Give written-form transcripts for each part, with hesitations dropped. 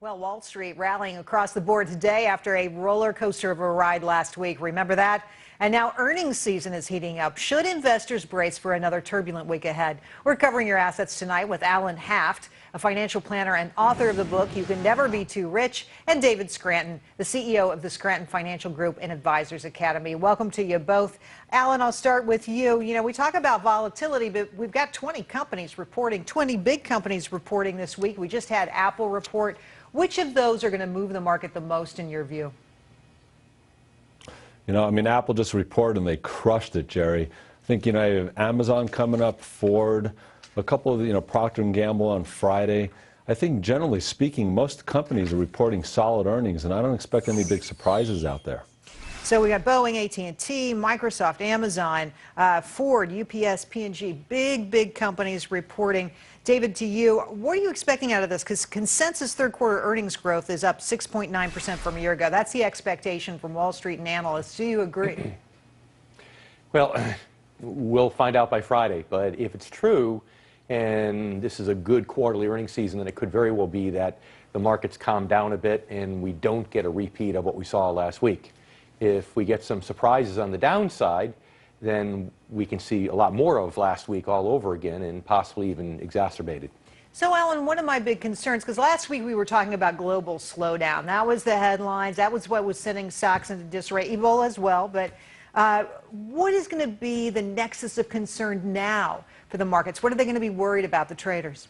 Well, Wall Street rallying across the board today after a roller coaster of a ride last week. Remember that? And now earnings season is heating up. Should investors brace for another turbulent week ahead? We're covering your assets tonight with Alan Haft, a financial planner and author of the book, You Can Never Be Too Rich, and David Scranton, the CEO of the Scranton Financial Group and Advisors Academy. Welcome to you both. Alan, I'll start with you. You know, we talk about volatility, but we've got 20 companies reporting, 20 big companies reporting this week. We just had Apple report. Which of those are going to move the market the most in your view? You know, I mean, Apple just reported and they crushed it, Gerri. I think, you know, you have Amazon coming up, Ford, a couple of, Procter & Gamble on Friday. I think generally speaking, most companies are reporting solid earnings, and I don't expect any big surprises out there. So we got Boeing, AT&T, Microsoft, Amazon, Ford, UPS, P&G, big companies reporting. David, to you, what are you expecting out of this? Because consensus third quarter earnings growth is up 6.9% from a year ago. That's the expectation from Wall Street and analysts. Do you agree? Well, we'll find out by Friday. But if it's true, and this is a good quarterly earnings season, then it could very well be that the markets calm down a bit and we don't get a repeat of what we saw last week. If we get some surprises on the downside, then we can see a lot more of last week all over again and possibly even exacerbated. So, Alan, one of my big concerns, because last week we were talking about global slowdown. That was the headlines. That was what was sending stocks into disarray, Ebola as well. But what is going to be the nexus of concern now for the markets? What are they going to be worried about, the traders?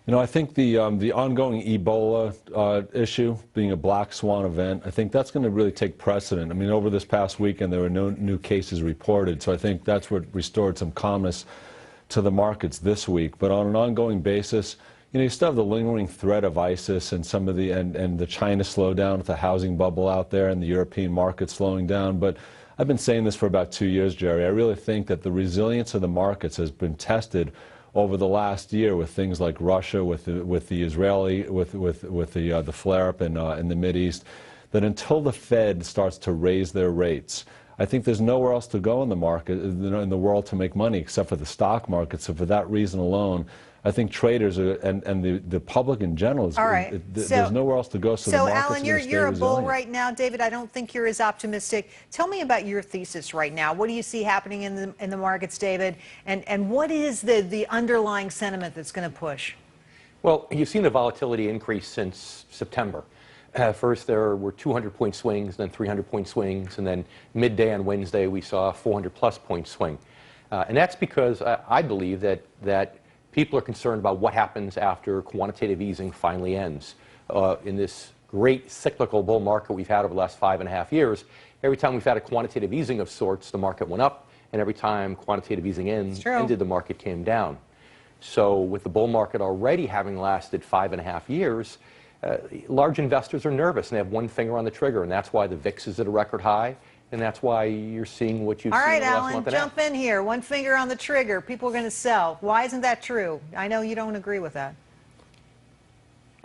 You know, I think the ongoing Ebola issue, being a black swan event, I think that's going to really take precedent. I mean, over this past weekend, there were no new cases reported, so I think that's what restored some calmness to the markets this week. But on an ongoing basis, you still have the lingering threat of ISIS and some of the and the China slowdown with the housing bubble out there and the European market slowing down. But I've been saying this for about 2 years, Gerri. I really think that the resilience of the markets has been tested over the last year with things like Russia, with the Israeli, with the flare-up in the Mideast, that until the Fed starts to raise their rates, I think there's nowhere else to go in the market, in the world, to make money except for the stock market. So for that reason alone, I think traders and the public in general, there's nowhere else to go. So the markets Alan, you're a bull right now. David, I don't think you're as optimistic. Tell me about your thesis right now. What do you see happening in the markets, David? And what is the underlying sentiment that's going to push? Well, you've seen the volatility increase since September. First, there were 200-point swings, then 300-point swings, and then midday on Wednesday, we saw a 400-plus point swing. And that's because I believe that people are concerned about what happens after quantitative easing finally ends. In this great cyclical bull market we've had over the last 5.5 years, every time we've had a quantitative easing of sorts, the market went up, and every time quantitative easing ended, the market came down. So with the bull market already having lasted 5.5 years, large investors are nervous and they have one finger on the trigger, and that's why the VIX is at a record high. And that's why you're seeing what you've seen in the last month and a half. All right, Alan, jump in here. One finger on the trigger. People are going to sell. Why isn't that true? I know you don't agree with that.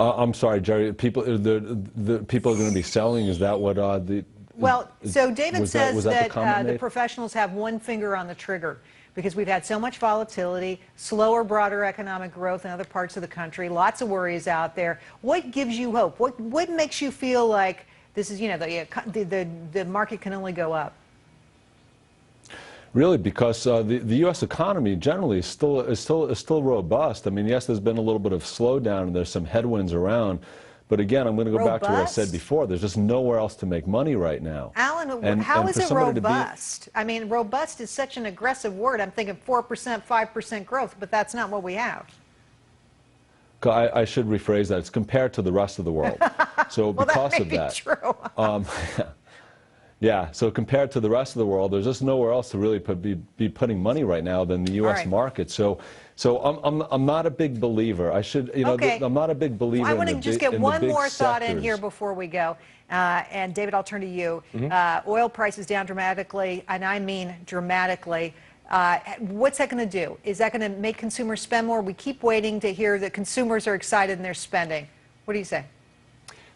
I'm sorry, Gerri. The people are going to be selling. Is that what the? Well, so David says that the professionals have one finger on the trigger because we've had so much volatility, slower, broader economic growth in other parts of the country, lots of worries out there. What gives you hope? What makes you feel like this is, the market can only go up? Really, because the U.S. economy generally is still robust. I mean, yes, there's been a little bit of slowdown and there's some headwinds around, but again, I'm going to go back to what I said before. There's just nowhere else to make money right now. Alan, how is it robust? I mean, robust is such an aggressive word. I'm thinking 4%, 5% growth, but that's not what we have. I should rephrase that. It's compared to the rest of the world. So well, because that of may that, be true. yeah. So compared to the rest of the world, there's just nowhere else to really be putting money right now than the U.S. market. So I'm not a big believer. I'm not a big believer. I want to just get one more thought sectors in here before we go. And David, I'll turn to you. Oil prices down dramatically, and I mean dramatically. What's that going to do? Is that going to make consumers spend more? We keep waiting to hear that consumers are excited and they're spending. What do you say?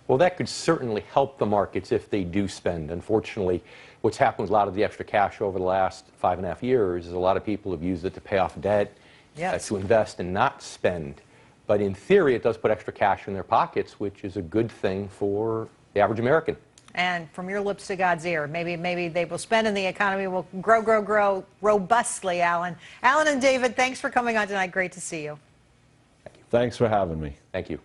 Well, that could certainly help the markets if they do spend. Unfortunately, what's happened with a lot of the extra cash over the last 5.5 years is a lot of people have used it to pay off debt, to invest and not spend. But in theory, it does put extra cash in their pockets, which is a good thing for the average American. And from your lips to God's ear, maybe they will spend and the economy will grow robustly, Alan. Alan and David, thanks for coming on tonight. Great to see you. Thanks for having me. Thank you.